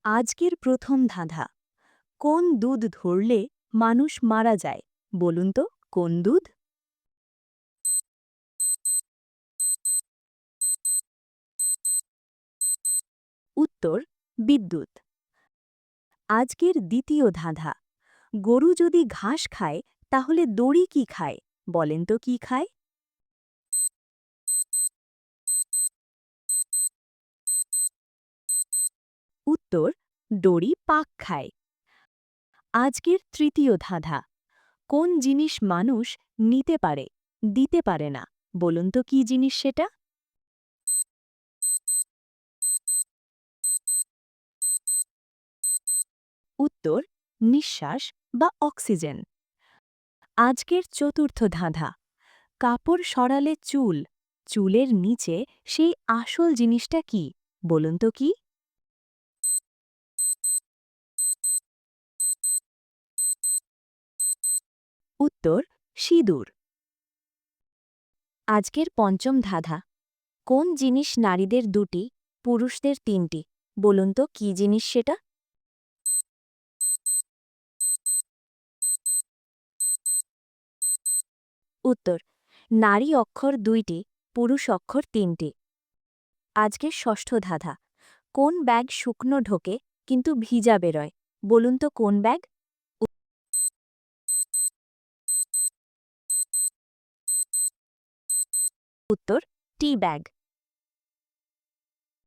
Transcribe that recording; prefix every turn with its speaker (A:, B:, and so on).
A: আজকের প্রথম ধাঁধা। কোন দুধ ধরলে মানুষ মারা যায়? বলুন তো, কোন দুধ? উত্তর বিদ্যুৎ। আজকের দ্বিতীয় ধাঁধা। গরু যদি ঘাস খায় তাহলে দড়ি কি খায়? বলেন তো কি খায়? উত্তর দড়ি পাক খায়। আজকের তৃতীয় ধাঁধা। কোন জিনিস মানুষ নিতে পারে, দিতে পারে না? বলুন তো কি জিনিস সেটা? উত্তর নিঃশ্বাস বা অক্সিজেন। আজকের চতুর্থ ধাঁধা। কাপড় সরালে চুল, চুলের নিচে সেই আসল জিনিসটা কি? বলুন তো কি? উত্তর সিঁদুর। আজকের পঞ্চম ধাঁধা। কোন জিনিস নারীদের দুটি, পুরুষদের তিনটি? বলুন তো কি জিনিস সেটা? উত্তর নারী অক্ষর দুইটি, পুরুষ অক্ষর তিনটি। আজকের ষষ্ঠ ধাঁধা। কোন ব্যাগ শুকনো ঢোকে কিন্তু ভিজা বেরোয়? বলুন তো কোন ব্যাগ? উত্তর টি ব্যাগ।